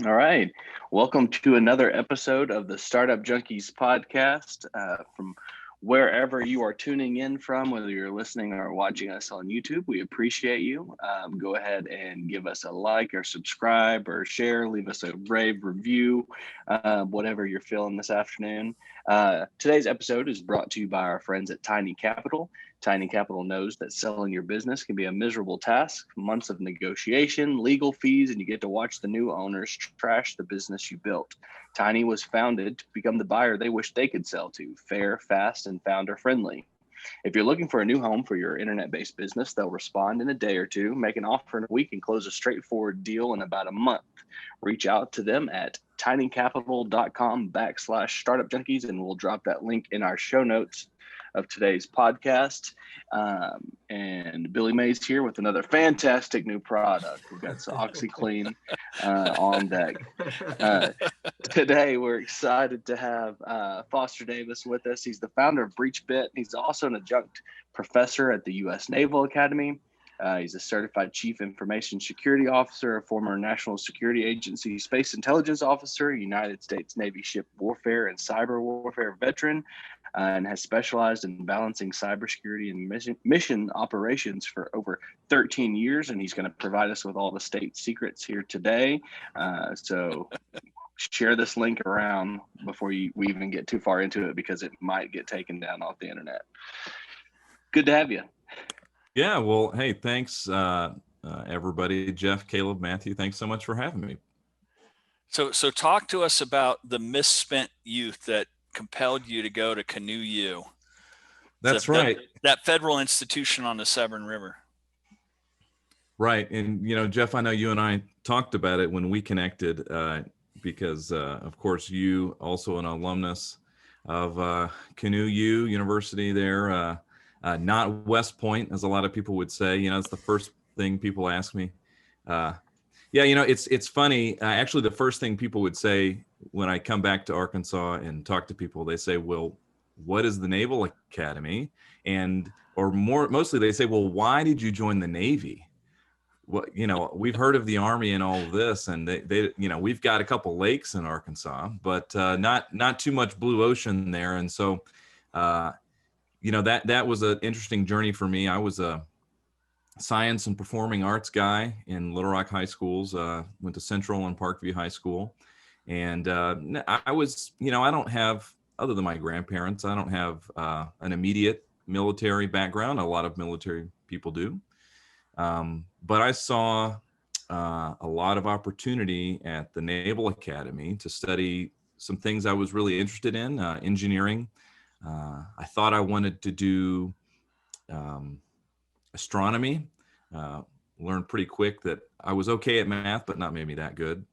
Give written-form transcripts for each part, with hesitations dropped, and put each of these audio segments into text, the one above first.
All right. Welcome to another episode of the Startup Junkies Podcast. From wherever you are tuning in from, whether you're listening or watching us on YouTube, we appreciate you. Go ahead and give us a like or subscribe or share, leave us a rave review, whatever you're feeling this afternoon. Today's episode is brought to you by our friends at Tiny Capital. Tiny Capital knows that selling your business can be a miserable task, months of negotiation, legal fees, and you get to watch the new owners trash the business you built. Tiny was founded to become the buyer they wish they could sell to, fair, fast, and founder friendly. If you're looking for a new home for your internet-based business, they'll respond in a day or two, make an offer in a week, and close a straightforward deal in about a month. Reach out to them at tinycapital.com/startup junkies, and we'll drop that link in our show notes of today's podcast. And Billy Mays here with another fantastic new product. We've got some OxyClean on deck. Today, we're excited to have Foster Davis with us. He's the founder of BreachBits. He's also an adjunct professor at the U.S. Naval Academy. He's a certified chief information security officer, a former National Security Agency space intelligence officer, United States Navy ship warfare and cyber warfare veteran, and has specialized in balancing cybersecurity and mission operations for over 13 years. And he's going to provide us with all the state secrets here today. So share this link around before we even get too far into it, because it might get taken down off the internet. Good to have you. Yeah, well, hey, thanks, everybody. Jeff, Caleb, Matthew, thanks so much for having me. So talk to us about the misspent youth that compelled you to go to Canoe U. That's right. That federal institution on the Severn River. Right. And, Jeff, I know you and I talked about it when we connected because, of course, you also an alumnus of Canoe U University there. Not West Point, as a lot of people would say. It's the first thing people ask me. It's funny. Actually, the first thing people would say when I come back to Arkansas and talk to people, they say, well, what is the Naval Academy? Mostly they say, well, why did you join the Navy? Well, we've heard of the Army and all of this, and they we've got a couple lakes in Arkansas, but not too much blue ocean there. And so, that was an interesting journey for me. I was a science and performing arts guy in Little Rock high schools, went to Central and Parkview High School. And I was, I don't have, other than my grandparents, I don't have an immediate military background. A lot of military people do. But I saw a lot of opportunity at the Naval Academy to study some things I was really interested in, engineering. I thought I wanted to do astronomy. Learned pretty quick that I was okay at math, but not maybe that good.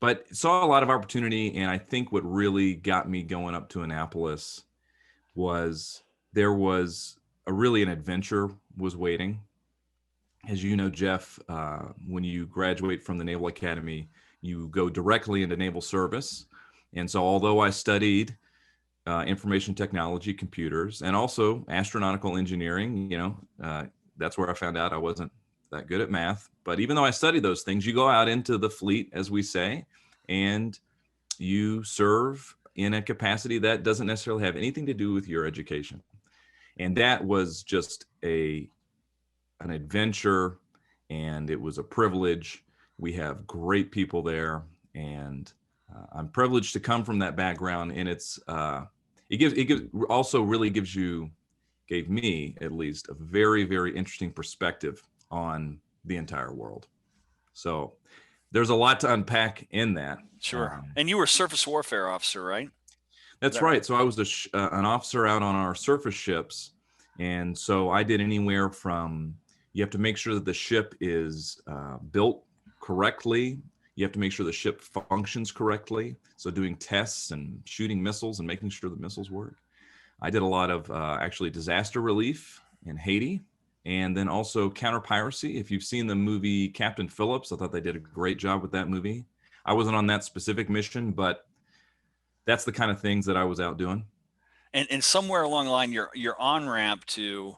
But saw a lot of opportunity, and I think what really got me going up to Annapolis was there was an adventure was waiting. As you know, Jeff, when you graduate from the Naval Academy, you go directly into naval service. And so although I studied information technology, computers, and also astronautical engineering, that's where I found out I wasn't that good at math. But even though I studied those things, you go out into the fleet, as we say, and you serve in a capacity that doesn't necessarily have anything to do with your education. And that was just an adventure, and it was a privilege. We have great people there, and I'm privileged to come from that background. And gave me at least a very, very interesting perspective on the entire world. So there's a lot to unpack in that. Sure. And you were a surface warfare officer, right? That's right. So I was an officer out on our surface ships. And so I did anywhere from, you have to make sure that the ship is built correctly. You have to make sure the ship functions correctly. So doing tests and shooting missiles and making sure the missiles work. I did a lot of actually disaster relief in Haiti, and then also counter piracy. If you've seen the movie Captain Phillips, I thought they did a great job with that movie. I wasn't on that specific mission, but that's the kind of things that I was out doing. And somewhere along the line, your on-ramp to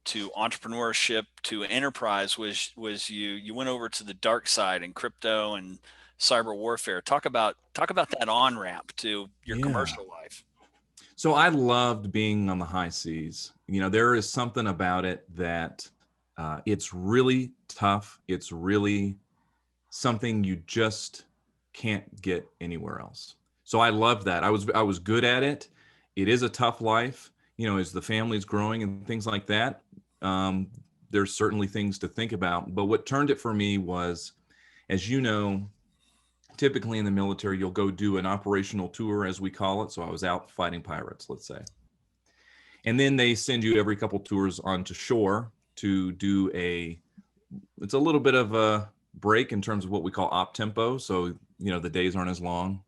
to entrepreneurship to enterprise was you went over to the dark side in crypto and cyber warfare. Talk about that on ramp to your commercial life. So I loved being on the high seas. There is something about it that it's really tough. It's really something you just can't get anywhere else. So I loved that. I was good at it. It is a tough life, as the family's growing and things like that. There's certainly things to think about. But what turned it for me was, as you know, typically in the military, you'll go do an operational tour, as we call it. So I was out fighting pirates, let's say. And then they send you every couple tours onto shore to do it's a little bit of a break in terms of what we call op tempo. So, the days aren't as long.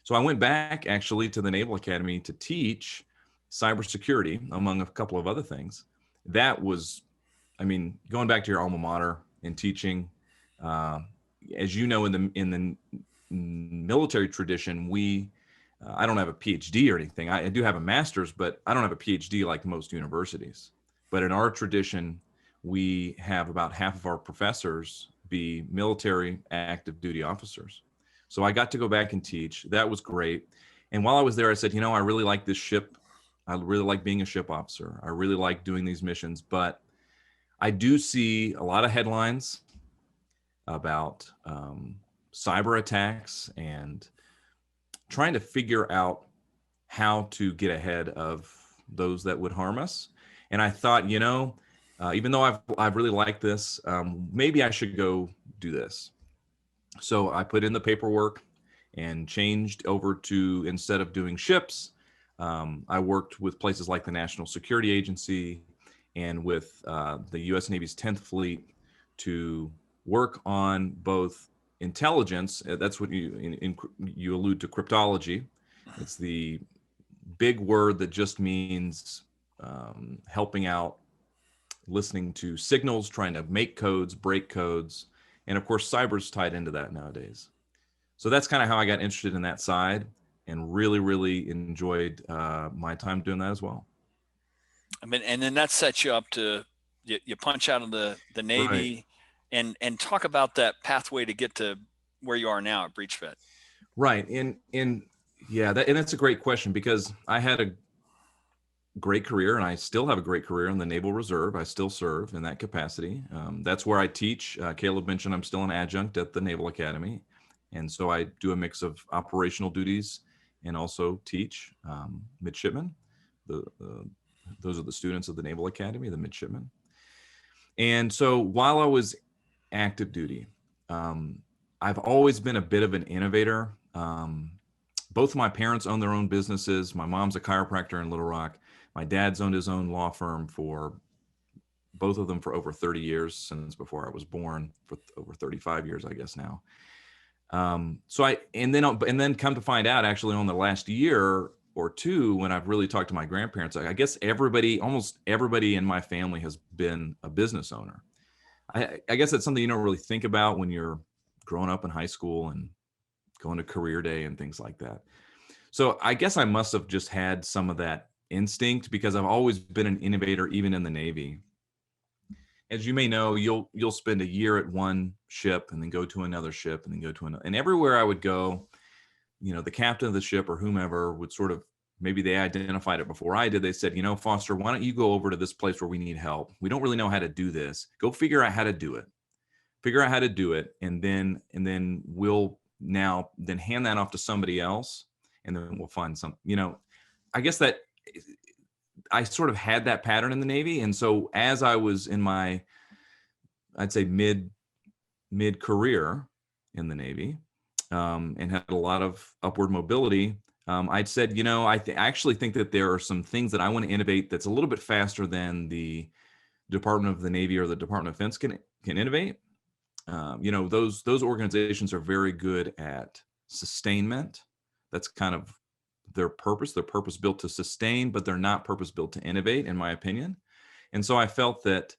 So I went back actually to the Naval Academy to teach cybersecurity, among a couple of other things. That was, going back to your alma mater and teaching, as you know, in the military tradition, I don't have a PhD or anything. I do have a master's, but I don't have a PhD like most universities. But in our tradition, we have about half of our professors be military active duty officers. So I got to go back and teach. That was great. And while I was there, I said, I really like this ship. I really like being a ship officer. I really like doing these missions, but I do see a lot of headlines about cyber attacks and trying to figure out how to get ahead of those that would harm us. And I thought, even though I've really liked this, maybe I should go do this. So I put in the paperwork and changed over to, instead of doing ships, I worked with places like the National Security Agency and with the U.S. Navy's 10th Fleet to work on both intelligence. That's what you allude to, cryptology. It's the big word that just means helping out, listening to signals, trying to make codes, break codes. And of course, cyber's tied into that nowadays. So that's kind of how I got interested in that side and really, really enjoyed my time doing that as well. And then that sets you up to, you punch out of the Navy, right, and talk about that pathway to get to where you are now at BreachBits. Right. And that's a great question, because I had a great career and I still have a great career in the Naval Reserve. I still serve in that capacity. That's where I teach. Caleb mentioned I'm still an adjunct at the Naval Academy. And so I do a mix of operational duties and also teach midshipmen. Those are the students of the Naval Academy, the midshipmen. And so while I was active duty, I've always been a bit of an innovator. Both of my parents own their own businesses. My mom's a chiropractor in Little Rock. My dad's owned his own law firm both of them for over 30 years, since before I was born, for over 35 years, I guess now. And then come to find out, actually, on the last year or two, when I've really talked to my grandparents, I guess almost everybody in my family has been a business owner. I guess that's something you don't really think about when you're growing up in high school and going to career day and things like that. So I guess I must have just had some of that instinct, because I've always been an innovator, even in the Navy. As you may know, you'll spend a year at one ship and then go to another ship and then go to another. And everywhere I would go, the captain of the ship or whomever would sort of, maybe they identified it before I did. They said, Foster, why don't you go over to this place where we need help? We don't really know how to do this. Go figure out how to do it. And then we'll then hand that off to somebody else. And then we'll find some, I guess that I sort of had that pattern in the Navy. And so as I was in my, I'd say mid career in the Navy, and had a lot of upward mobility, I'd said, I actually think that there are some things that I want to innovate that's a little bit faster than the Department of the Navy or the Department of Defense can innovate. Those organizations are very good at sustainment. That's kind of their purpose. They're purpose built to sustain, but they're not purpose built to innovate, in my opinion. And so I felt that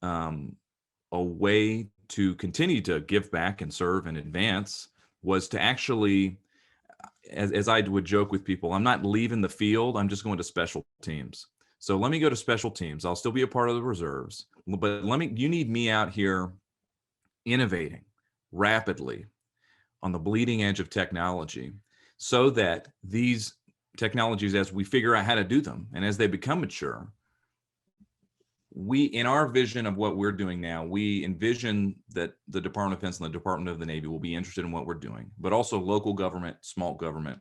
a way to continue to give back and serve and advance was to actually, as I would joke with people, I'm not leaving the field, I'm just going to special teams. So let me go to special teams. I'll still be a part of the reserves, but you need me out here innovating rapidly on the bleeding edge of technology so that these technologies, as we figure out how to do them and as they become mature, in our vision of what we're doing now, we envision that the Department of Defense and the Department of the Navy will be interested in what we're doing, but also local government, small government,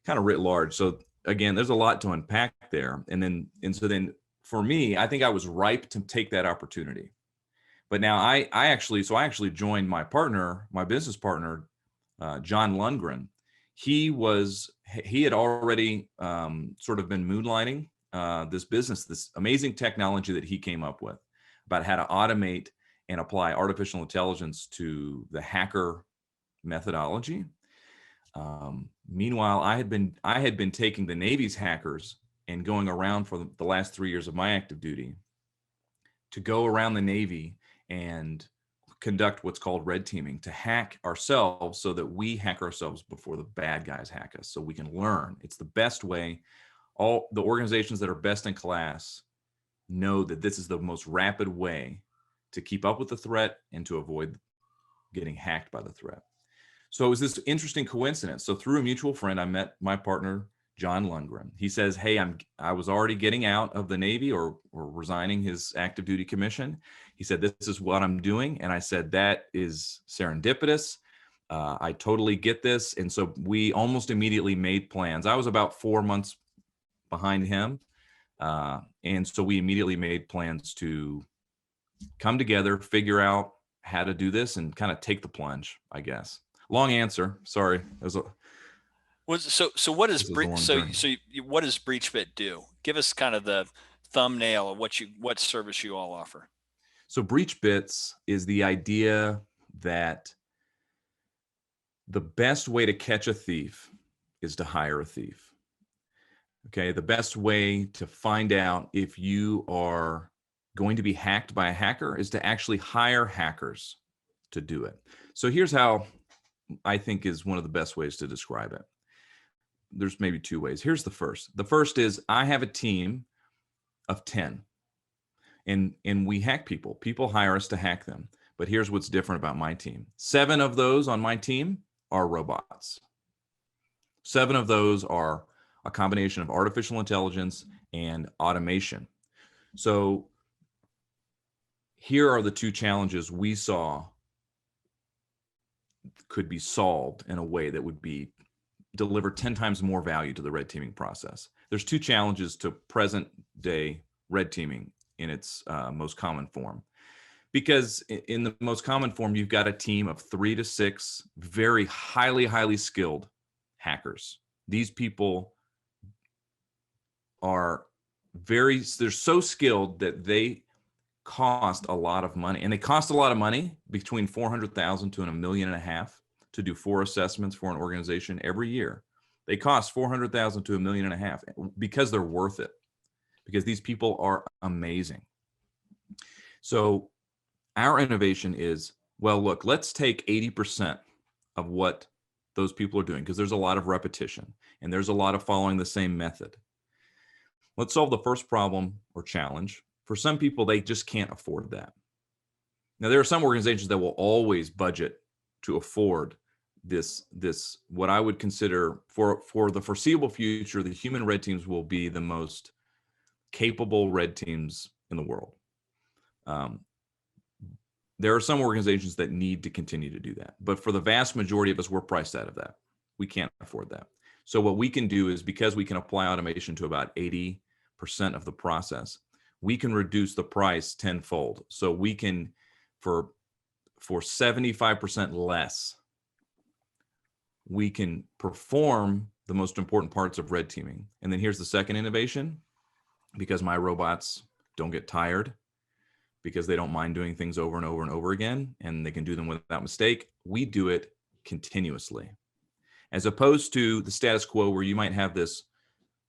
kind of writ large. So again, there's a lot to unpack there. And so then for me, I think I was ripe to take that opportunity. But now I actually joined my business partner, John Lundgren. He had already sort of been moonlighting this business, this amazing technology that he came up with about how to automate and apply artificial intelligence to the hacker methodology. Meanwhile, I had been taking the Navy's hackers and going around for the last 3 years of my active duty to go around the Navy and conduct what's called red teaming, to hack ourselves so that we hack ourselves before the bad guys hack us, so we can learn. It's the best way. All the organizations that are best in class know that this is the most rapid way to keep up with the threat and to avoid getting hacked by the threat. So it was this interesting coincidence. So through a mutual friend, I met my partner, John Lundgren. He says, hey, I was already getting out of the Navy or resigning his active duty commission. He said, this is what I'm doing. And I said, that is serendipitous. I totally get this. And so we almost immediately made plans. I was about 4 months behind him. And so we immediately made plans to come together, figure out how to do this, and kind of take the plunge, I guess. Long answer. Sorry. So what does BreachBit do? Give us kind of the thumbnail of what service you all offer. So BreachBits is the idea that the best way to catch a thief is to hire a thief. Okay, the best way to find out if you are going to be hacked by a hacker is to actually hire hackers to do it. So here's how I think is one of the best ways to describe it. There's maybe two ways. Here's the first. The first is I have a team of 10 and we hack people. People hire us to hack them. But here's what's different about my team. 7 of those on my team are robots. 7 of those are a combination of artificial intelligence and automation. So here are the two challenges we saw could be solved in a way that would deliver 10 times more value to the red teaming process. There's 2 challenges to present day red teaming in its most common form. Because in the most common form, you've got a team of 3 to 6 very highly skilled hackers. These people they're so skilled that they cost a lot of money. And they cost a lot of money, between $400,000 to $1.5 million to do 4 assessments for an organization every year. They cost $400,000 to $1.5 million because they're worth it, because these people are amazing. So our innovation is, well, look, let's take 80% of what those people are doing, because there's a lot of repetition and there's a lot of following the same method. Let's solve the first problem or challenge. For some people, they just can't afford that. Now, there are some organizations that will always budget to afford this what I would consider, for the foreseeable future, the human red teams will be the most capable red teams in the world. There are some organizations that need to continue to do that. But for the vast majority of us, we're priced out of that. We can't afford that. So what we can do is, because we can apply automation to about 80% of the process, we can reduce the price tenfold. So we can, for 75% less, we can perform the most important parts of red teaming. And then here's the second innovation. Because my robots don't get tired, because they don't mind doing things over and over and over again, and they can do them without mistake, we do it continuously. As opposed to the status quo where you might have this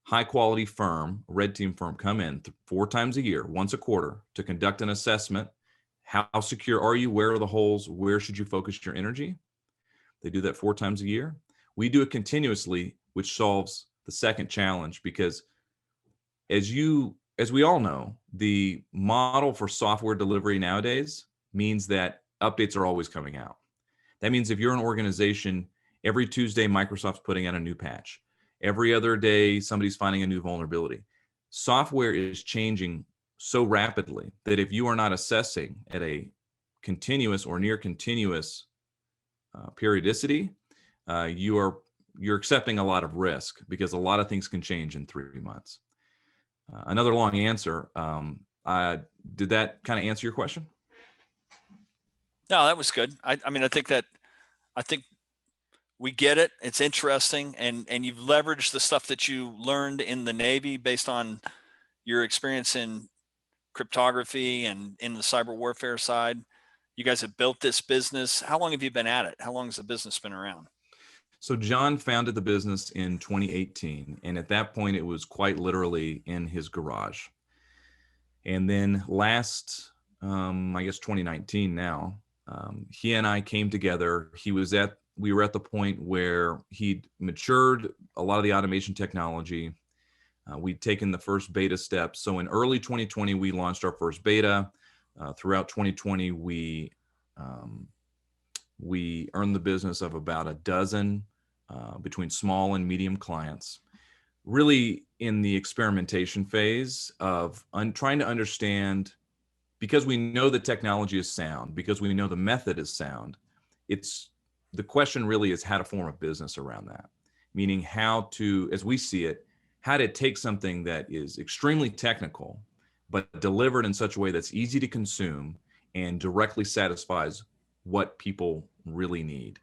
high quality firm, red team firm, come in 4 times a year, once a quarter, to conduct an assessment. How secure are you? Where are the holes? Where should you focus your energy? They do that 4 times a year. We do it continuously, which solves the second challenge, because as we all know, the model for software delivery nowadays means that updates are always coming out. That means if you're an organization, every Tuesday, Microsoft's putting out a new patch. Every other day, somebody's finding a new vulnerability. Software is changing so rapidly that if you are not assessing at a continuous or near continuous periodicity, you're accepting a lot of risk because a lot of things can change in 3 months. Another long answer. Did that kind of answer your question? No, that was good. I think we get it. It's interesting, and you've leveraged the stuff that you learned in the Navy based on your experience in cryptography and in the cyber warfare side. You guys have built this business. How long have you been at it? How long has the business been around? So John founded the business in 2018, and at that point, it was quite literally in his garage. And then last, I guess 2019 now, he and I came together. We were at the point where he'd matured a lot of the automation technology. We'd taken the first beta steps. So in early 2020, we launched our first beta. Throughout 2020, we earned the business of about a dozen between small and medium clients, really in the experimentation phase of trying to understand, because we know the technology is sound, because we know the method is sound, the question really is how to form a business around that, meaning how to, as we see it, how to take something that is extremely technical, but delivered in such a way that's easy to consume and directly satisfies what people really need.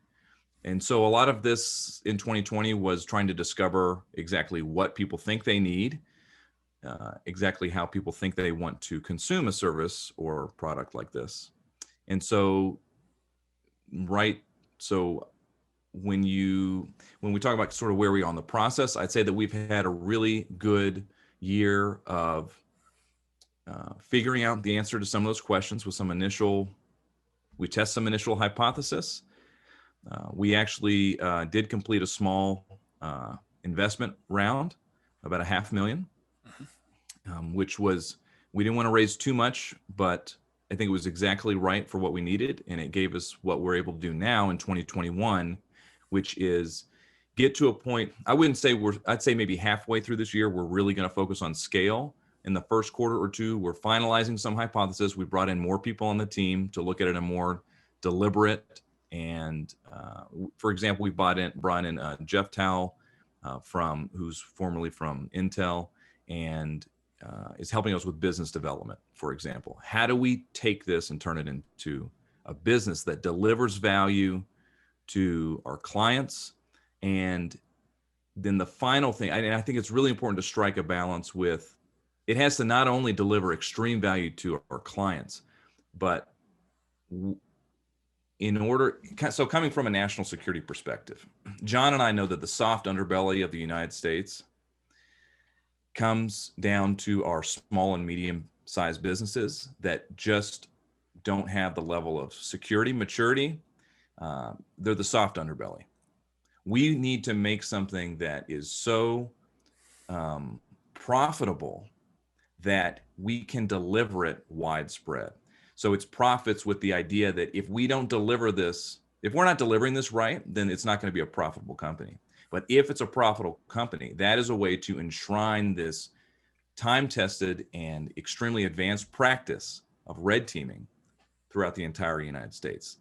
And so a lot of this in 2020 was trying to discover exactly what people think they need, exactly how people think they want to consume a service or product like this. And so, when we talk about sort of where we are on the process, I'd say that we've had a really good year of figuring out the answer to some of those questions with we test some initial hypothesis. We actually did complete a small investment round, about $500,000, which was, we didn't want to raise too much, but I think it was exactly right for what we needed. And it gave us what we're able to do now in 2021, which is get to a point, I'd say maybe halfway through this year, we're really going to focus on scale. In the first quarter or two, we're finalizing some hypothesis. We brought in more people on the team to look at it in a more deliberate and, for example, we brought in Jeff Talley, who's formerly from Intel, and is helping us with business development, for example. How do we take this and turn it into a business that delivers value to our clients? And then the final thing, and I think it's really important to strike a balance with, it has to not only deliver extreme value to our clients, but so coming from a national security perspective, John and I know that the soft underbelly of the United States comes down to our small and medium-sized businesses that just don't have the level of security maturity. They're the soft underbelly. We need to make something that is so profitable that we can deliver it widespread. So it's profits with the idea that if we're not delivering this right, then it's not going to be a profitable company. But if it's a profitable company, that is a way to enshrine this time-tested and extremely advanced practice of red teaming throughout the entire United States.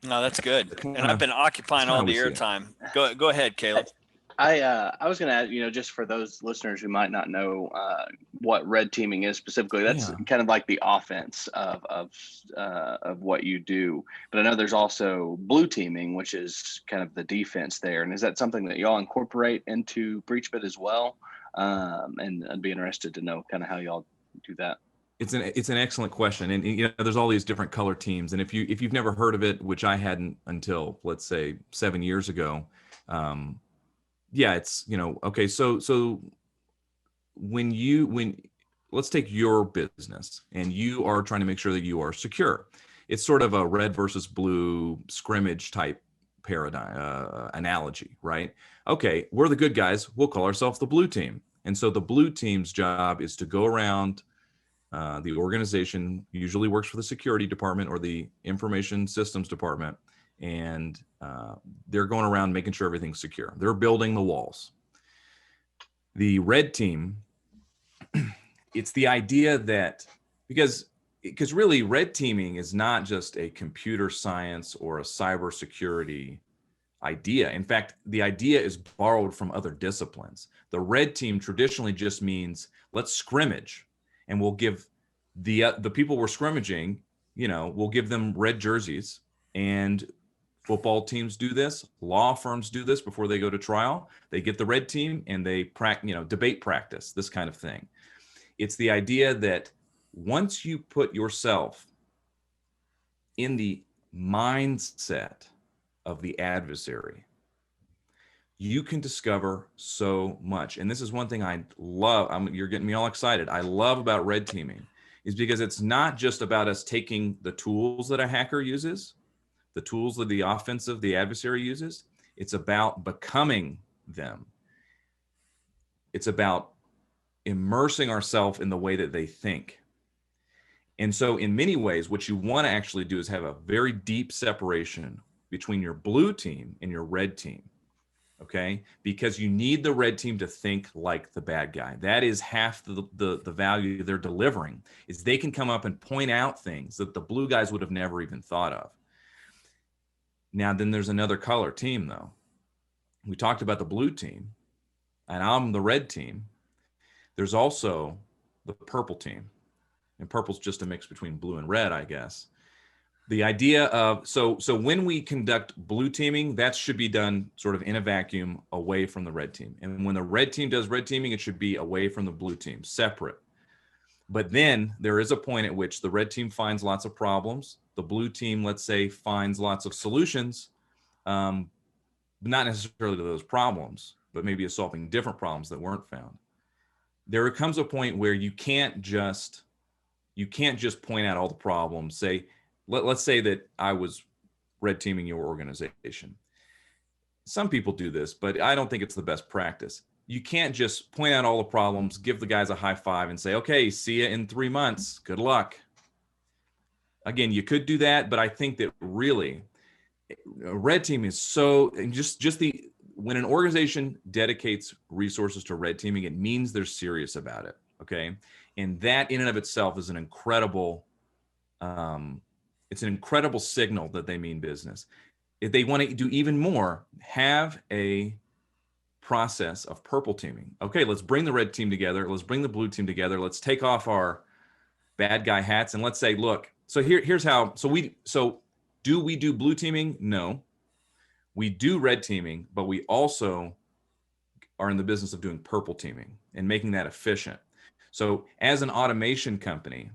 No, that's good. And I've been occupying all the airtime. Go ahead, Caleb. I was going to add, just for those listeners who might not know what red teaming is specifically, that's kind of like the offense of what you do. But I know there's also blue teaming, which is kind of the defense there. And is that something that y'all incorporate into BreachBit as well? And I'd be interested to know kind of how y'all do that. It's an excellent question, and there's all these different color teams, and if you've never heard of it, which I hadn't until let's say 7 years ago. It's, okay. So when let's take your business and you are trying to make sure that you are secure. It's sort of a red versus blue scrimmage type paradigm analogy, right? Okay, we're the good guys. We'll call ourselves the blue team. And so the blue team's job is to go around the organization, usually works for the security department or the information systems department, and they're going around making sure everything's secure. They're building the walls. The red team, it's the idea that, because really red teaming is not just a computer science or a cybersecurity idea. In fact, the idea is borrowed from other disciplines. The red team traditionally just means let's scrimmage, and we'll give the people we're scrimmaging, we'll give them red jerseys. And football teams do this, law firms do this before they go to trial. They get the red team and they debate practice, this kind of thing. It's the idea that once you put yourself in the mindset of the adversary, you can discover so much. And this is one thing I love. You're getting me all excited. I love about red teaming is because it's not just about us taking the tools that a hacker uses, the tools that the adversary uses. It's about becoming them. It's about immersing ourselves in the way that they think. And so in many ways, what you want to actually do is have a very deep separation between your blue team and your red team. Okay, because you need the red team to think like the bad guy. That is half the value they're delivering, is they can come up and point out things that the blue guys would have never even thought of. Now, then there's another color team, though. We talked about the blue team, and I'm the red team. There's also the purple team, and purple's just a mix between blue and red, I guess. The idea of, so when we conduct blue teaming, that should be done sort of in a vacuum away from the red team. And when the red team does red teaming, it should be away from the blue team, separate. But then there is a point at which the red team finds lots of problems. The blue team, let's say, finds lots of solutions, not necessarily to those problems, but maybe is solving different problems that weren't found. There comes a point where you can't just point out all the problems, say, let's say that I was red teaming your organization. Some people do this, but I don't think it's the best practice. You can't just point out all the problems, give the guys a high five and say, okay, see you in 3 months. Good luck. Again, you could do that, but I think that really a red team is when an organization dedicates resources to red teaming, it means they're serious about it. Okay. And that in and of itself is an incredible, it's an incredible signal that they mean business. If they want to do even more, have a process of purple teaming. Okay, let's bring the red team together. Let's bring the blue team together. Let's take off our bad guy hats and let's say, look, so here's how, do we do blue teaming? No. We do red teaming, but we also are in the business of doing purple teaming and making that efficient. So as an automation company,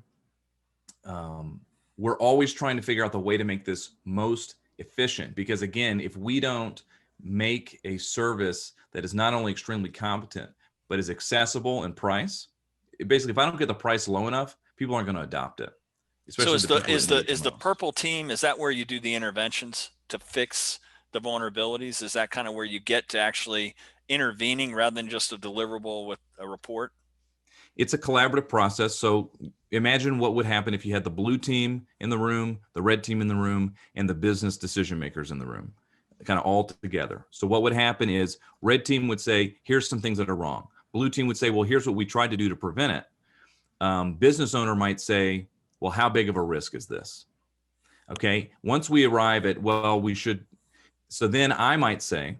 we're always trying to figure out the way to make this most efficient. Because again, if we don't make a service that is not only extremely competent, but is accessible in price, basically, if I don't get the price low enough, people aren't going to adopt it. So is the purple team, is that where you do the interventions to fix the vulnerabilities? Is that kind of where you get to actually intervening rather than just a deliverable with a report? It's a collaborative process. So imagine what would happen if you had the blue team in the room, the red team in the room, and the business decision makers in the room, kind of all together. So what would happen is red team would say, here's some things that are wrong. Blue team would say, well, here's what we tried to do to prevent it. Business owner might say, well, how big of a risk is this? Okay. Once we arrive at, well, we should. So then I might say,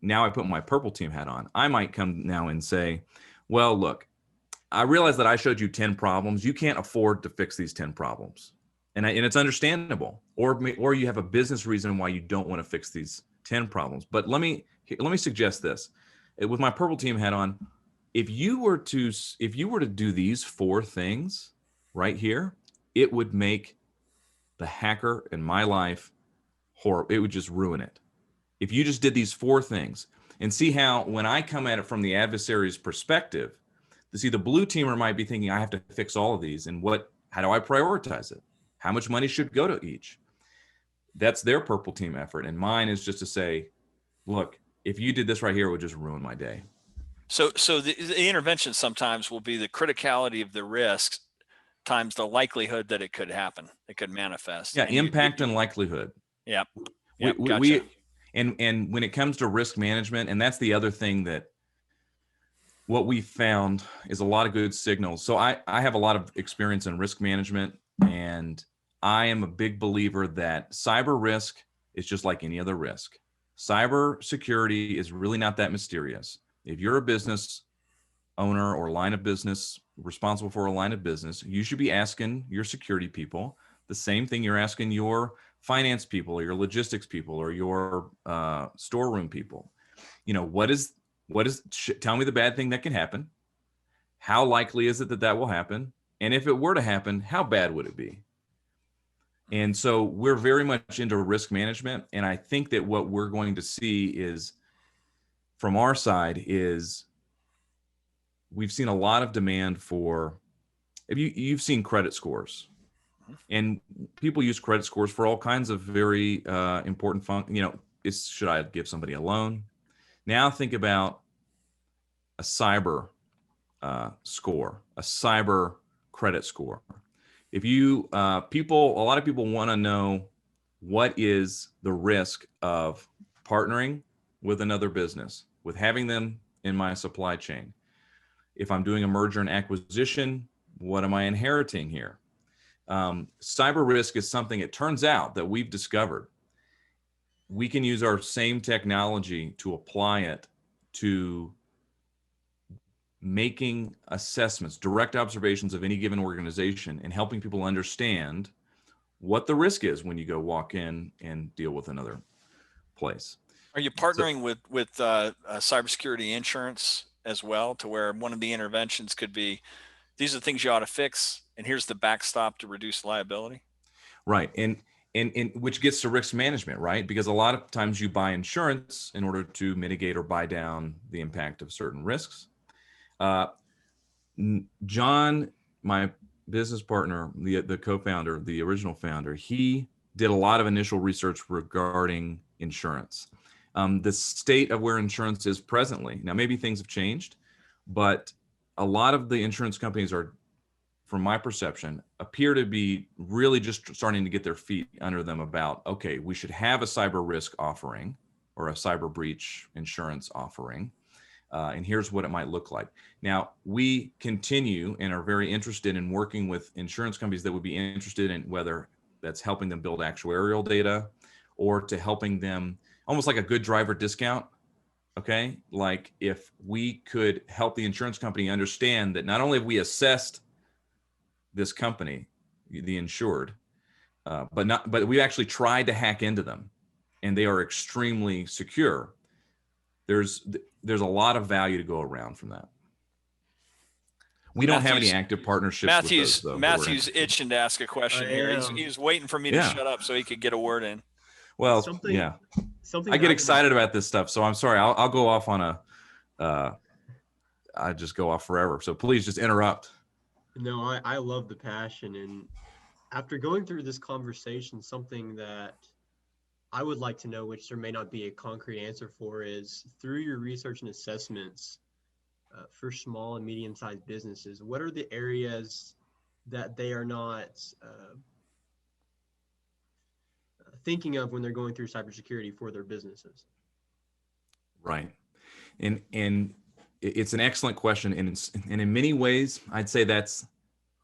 now I put my purple team hat on, I might come now and say, well, look, I realize that I showed you 10 problems. You can't afford to fix these 10 problems. And it's understandable. Or you have a business reason why you don't want to fix these 10 problems. But let me suggest this. With my purple team hat on, if you were to do these 4 things right here, it would make the hacker in my life horrible. It would just ruin it. If you just did these 4 things, and see how when I come at it from the adversary's perspective, the blue teamer might be thinking, I have to fix all of these, and how do I prioritize it? How much money should go to each? that's their purple team effort. And mine is just to say, look, if you did this right here, it would just ruin my day. So the intervention sometimes will be the criticality of the risks times the likelihood that it could happen, it could manifest. Yeah, and impact and likelihood. Yeah. Gotcha. And when it comes to risk management, and that's the other thing that what we found is a lot of good signals. So I have a lot of experience in risk management, and I am a big believer that cyber risk is just like any other risk. Cyber security is really not that mysterious. If you're a business owner or line of business responsible for a line of business, you should be asking your security people the same thing you're asking your finance people or your logistics people or your storeroom people. Tell me the bad thing that can happen. How likely is it that will happen? And if it were to happen, how bad would it be? And so we're very much into risk management. And I think that what we're going to see is, from our side, is we've seen a lot of demand for, if you've seen credit scores, and people use credit scores for all kinds of very important should I give somebody a loan? Now think about a cyber score, a cyber credit score. If you a lot of people want to know, what is the risk of partnering with another business, with having them in my supply chain? If I'm doing a merger and acquisition, what am I inheriting here? Cyber risk is something, it turns out, that we've discovered. We can use our same technology to apply it to making assessments, direct observations of any given organization, and helping people understand what the risk is when you go walk in and deal with another place. Are you partnering with cybersecurity insurance as well, to where one of the interventions could be, these are the things you ought to fix, and here's the backstop to reduce liability? Right. And which gets to risk management, right? Because a lot of times you buy insurance in order to mitigate or buy down the impact of certain risks. John, my business partner, the co-founder, the original founder, he did a lot of initial research regarding insurance. The state of where insurance is presently. Now, maybe things have changed, but a lot of the insurance companies are, from my perception, appear to be really just starting to get their feet under them about, okay, we should have a cyber risk offering or a cyber breach insurance offering. And here's what it might look like. Now, we continue and are very interested in working with insurance companies that would be interested in whether that's helping them build actuarial data or to helping them, almost like a good driver discount. Okay. Like if we could help the insurance company understand that not only have we assessed this company, the insured, but we actually tried to hack into them and they are extremely secure. There's a lot of value to go around from that. We don't have any active partnerships with those, though. Matthew's itching to ask a question here. He was waiting for me to shut up so he could get a word in. Well, I get excited about this stuff, so I'm sorry. I'll go off on I just go off forever. So please just interrupt. No, I love the passion. And after going through this conversation, something that I would like to know, which there may not be a concrete answer for, is through your research and assessments for small and medium-sized businesses, what are the areas that they are not thinking of when they're going through cybersecurity for their businesses? Right. And it's an excellent question. And in many ways, I'd say that's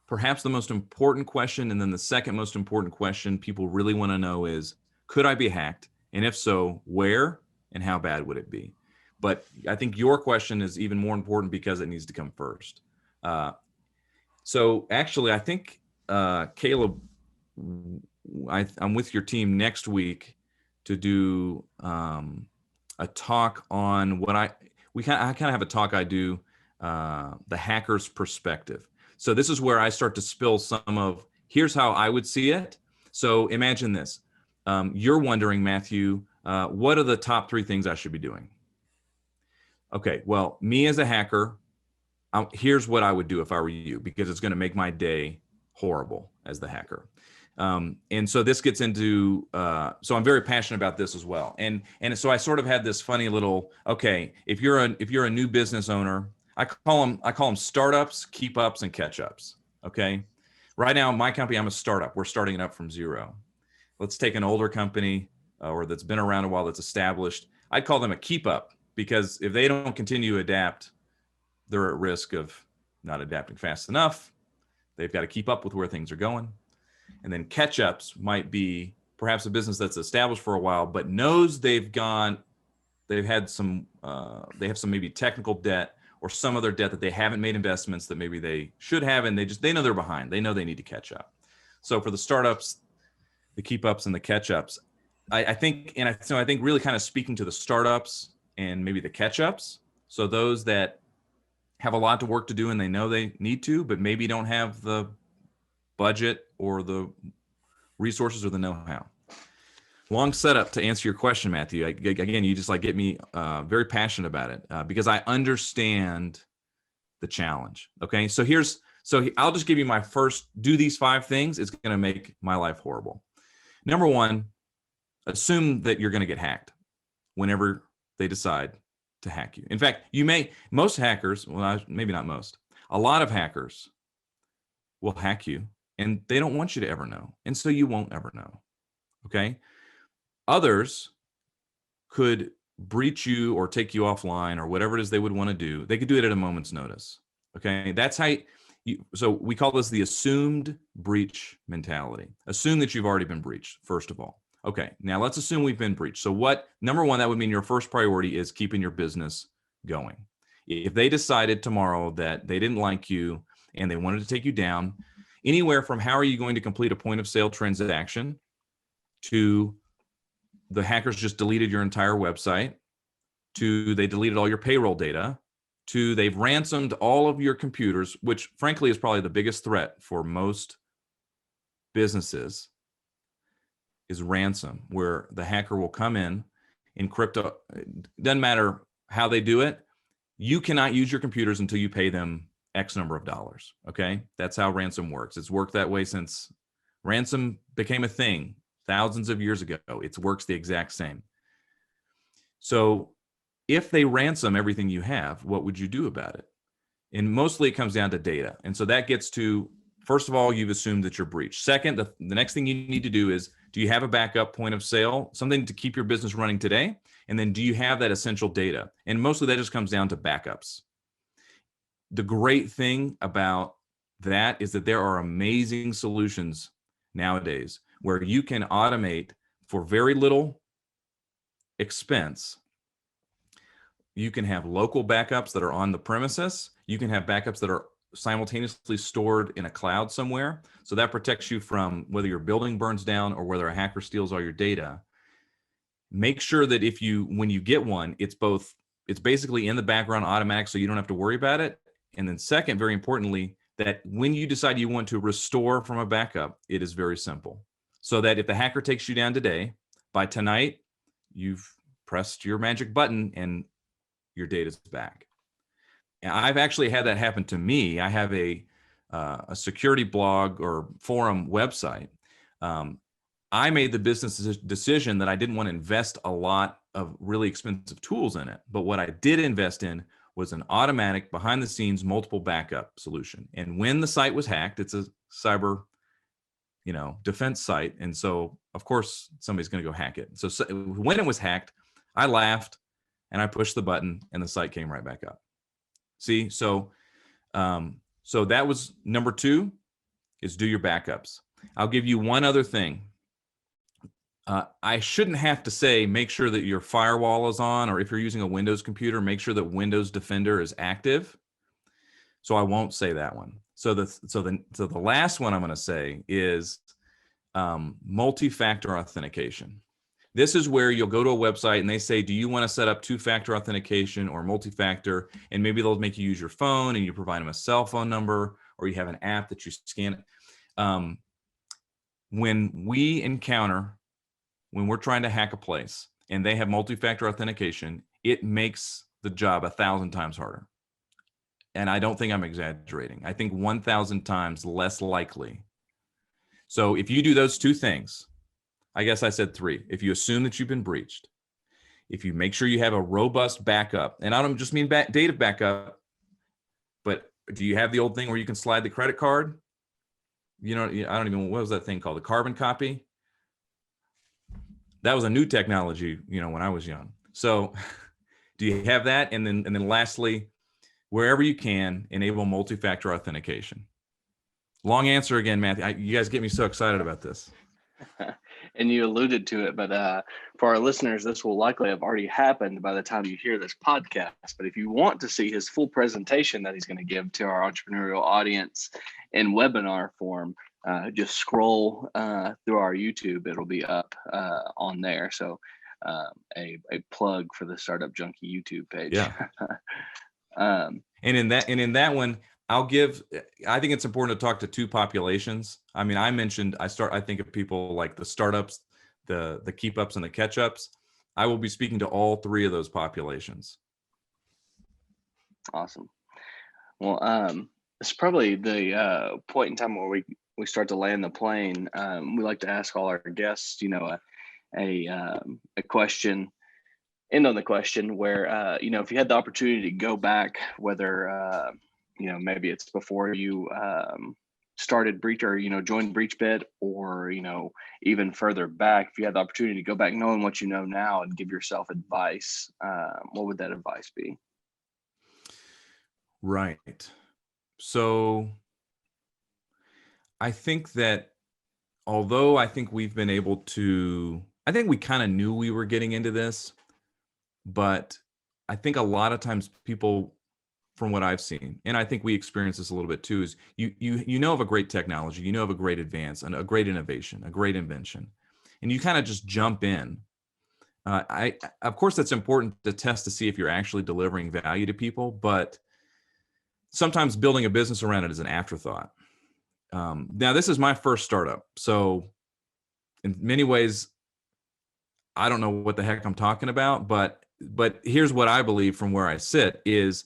perhaps the most important question. And then the second most important question people really want to know is, could I be hacked? And if so, where and how bad would it be? But I think your question is even more important because it needs to come first. So actually, I think, Caleb, I'm with your team next week to do a talk on I kind of have a talk I do, the hacker's perspective. So this is where I start to spill some of, here's how I would see it. So imagine this. You're wondering, Matthew, what are the top 3 things I should be doing? Okay, well, me as a hacker, here's what I would do if I were you, because it's going to make my day horrible as the hacker. And so this gets into, so I'm very passionate about this as well. And so I sort of had this funny little, okay, if you're a new business owner, I call them startups, keep ups, and catch ups. Okay. Right now, my company, I'm a startup. We're starting it up from zero. Let's take an older company or that's been around a while, that's established. I'd call them a keep up, because if they don't continue to adapt, they're at risk of not adapting fast enough. They've got to keep up with where things are going. And then catch ups might be perhaps a business that's established for a while, but knows they have some maybe technical debt or some other debt that they haven't made investments that maybe they should have, and they know they're behind. They know they need to catch up. So for the startups, the keep ups and the catch ups, I think really kind of speaking to the startups and maybe the catch ups. So those that have a lot of work to do and they know they need to, but maybe don't have the budget or the resources or the know-how. Long setup to answer your question, Matthew. Again, you just get me very passionate about it because I understand the challenge. Okay, so I'll just give you my first. Do these 5 things. It's going to make my life horrible. Number 1, assume that you're going to get hacked whenever they decide to hack you. In fact, most hackers, well, maybe not most, a lot of hackers will hack you and they don't want you to ever know. And so you won't ever know. Okay. Others could breach you or take you offline or whatever it is they would want to do. They could do it at a moment's notice. Okay. That's how so we call this the assumed breach mentality. Assume that you've already been breached, first of all. Okay. Now let's assume we've been breached. So number 1, that would mean your first priority is keeping your business going. If they decided tomorrow that they didn't like you and they wanted to take you down, anywhere from how are you going to complete a point of sale transaction to the hackers just deleted your entire website, to they deleted all your payroll data, to they've ransomed all of your computers, which frankly is probably the biggest threat for most businesses, is ransom, where the hacker will come in, encrypt, doesn't matter how they do it, you cannot use your computers until you pay them X number of dollars. Okay. That's how ransom works. It's worked that way since ransom became a thing thousands of years ago. It works the exact same. So if they ransom everything you have, what would you do about it? And mostly it comes down to data. And so that gets to, first of all, you've assumed that you're breached. Second, the next thing you need to do is, do you have a backup point of sale, something to keep your business running today? And then do you have that essential data? And mostly that just comes down to backups. The great thing about that is that there are amazing solutions nowadays where you can automate for very little expense. You can have local backups that are on the premises. You can have backups that are simultaneously stored in a cloud somewhere. So that protects you from whether your building burns down or whether a hacker steals all your data. Make sure that when you get one, it's basically in the background automatic, so you don't have to worry about it. And then second, very importantly, that when you decide you want to restore from a backup, it is very simple. So that if the hacker takes you down today, by tonight, you've pressed your magic button and your data's back. And I've actually had that happen to me. I have a security blog or forum website. I made the business decision that I didn't want to invest a lot of really expensive tools in it. But what I did invest in was an automatic behind the scenes multiple backup solution. And when the site was hacked, it's a cyber, defense site. And so of course somebody's going to go hack it. So when it was hacked, I laughed and I pushed the button and the site came right back up. See, so that was number 2, is do your backups. I'll give you one other thing. I shouldn't have to say, make sure that your firewall is on, or if you're using a Windows computer, make sure that Windows Defender is active. So I won't say that one. So the last one I'm going to say is multi-factor authentication. This is where you'll go to a website and they say, do you want to set up 2-factor authentication or multi-factor? And maybe they'll make you use your phone and you provide them a cell phone number, or you have an app that you scan it. When we're trying to hack a place and they have multi-factor authentication, it makes the job 1,000 times harder. And I don't think I'm exaggerating. I think 1,000 times less likely So if you do those two things, I guess I said three. If you assume that you've been breached, if you make sure you have a robust backup, and I don't just mean data backup, but do you have the old thing where you can slide the credit card? I don't even, what was that thing called? The carbon copy? That was a new technology, when I was young. So do you have that? And then lastly, wherever you can, enable multi-factor authentication. Long answer again, Matthew. You guys get me so excited about this. And you alluded to it, but for our listeners, this will likely have already happened by the time you hear this podcast. But if you want to see his full presentation that he's going to give to our entrepreneurial audience in webinar form, just scroll through our YouTube. It'll be up on there. So a plug for the Startup Junkie YouTube page. Yeah. And in that one, I think it's important to talk to two populations. I mean, I think of people like the startups, the keep ups and the catch ups. I will be speaking to all three of those populations. Awesome. Well, it's probably the point in time where we start to land the plane. We like to ask all our guests, a question, end on the question where, if you had the opportunity to go back, whether, maybe it's before you started Breach or, joined BreachBit, or, even further back, if you had the opportunity to go back knowing what you know now and give yourself advice, what would that advice be? Right. So I think that although I think we've been able to, I think we kind of knew we were getting into this, but I think a lot of times people, from what I've seen, and I think we experience this a little bit too, is you know of a great technology, you know of a great advance and a great innovation, a great invention, and you kind of just jump in. Of course, that's important to test to see if you're actually delivering value to people, but sometimes building a business around it is an afterthought. Now, this is my first startup, so in many ways, I don't know what the heck I'm talking about, but here's what I believe from where I sit is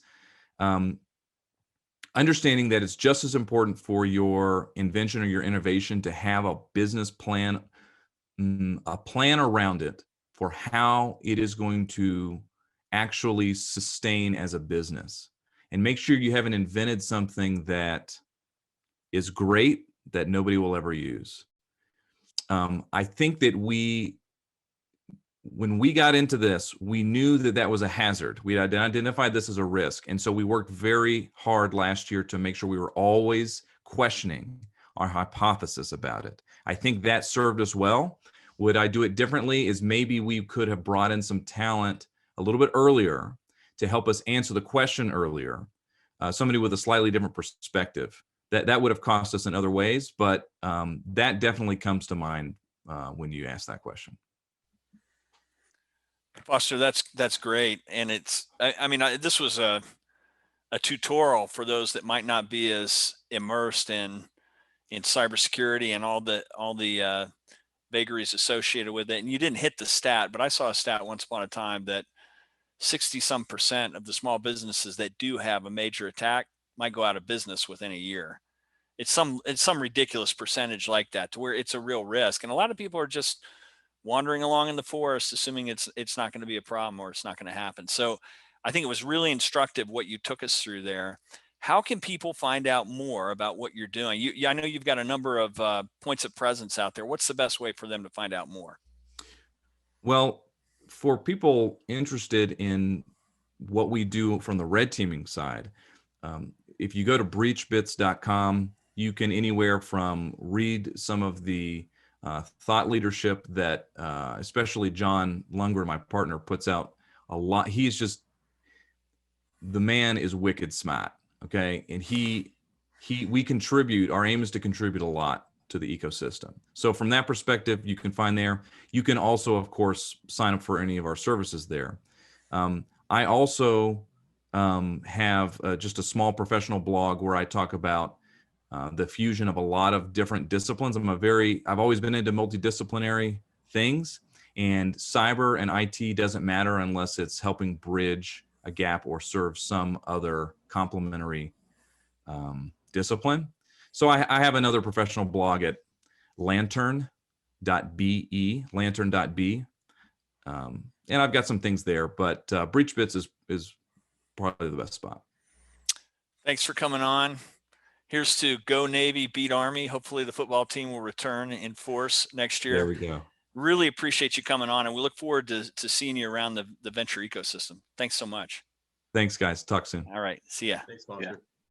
understanding that it's just as important for your invention or your innovation to have a business plan, a plan around it for how it is going to actually sustain as a business. And make sure you haven't invented something that is great that nobody will ever use. I think that when we got into this, we knew that was a hazard. We identified this as a risk. And so we worked very hard last year to make sure we were always questioning our hypothesis about it. I think that served us well. Would I do it differently? Is maybe we could have brought in some talent a little bit earlier to help us answer the question earlier. Somebody with a slightly different perspective. That would have cost us in other ways, but that definitely comes to mind when you ask that question. Foster, that's great, and this was a tutorial for those that might not be as immersed in cybersecurity and all the vagaries associated with it. And you didn't hit the stat, but I saw a stat once upon a time that 60% of the small businesses that do have a major attack might go out of business within a year. It's some ridiculous percentage like that, to where it's a real risk. And a lot of people are just wandering along in the forest, assuming it's not going to be a problem or it's not going to happen. So I think it was really instructive what you took us through there. How can people find out more about what you're doing? I know you've got a number of points of presence out there. What's the best way for them to find out more? Well, for people interested in what we do from the red teaming side, if you go to breachbits.com, you can anywhere from read some of the thought leadership that especially John Lunger, my partner, puts out a lot. The man is wicked smart. Okay. And we contribute, our aim is to contribute a lot to the ecosystem. So from that perspective, you can find there. You can also, of course, sign up for any of our services there. I also have just a small professional blog where I talk about the fusion of a lot of different disciplines. I've always been into multidisciplinary things, and cyber and IT doesn't matter unless it's helping bridge a gap or serve some other complementary discipline. So I have another professional blog at lantern.be, lantern.be. And I've got some things there, but BreachBits is probably the best spot. Thanks for coming on. Here's to go Navy, beat Army. Hopefully the football team will return in force next year. There we go. Really appreciate you coming on, and we look forward to seeing you around the venture ecosystem. Thanks so much. Thanks, guys. Talk soon. All right. See ya. Thanks, Foster. Yeah.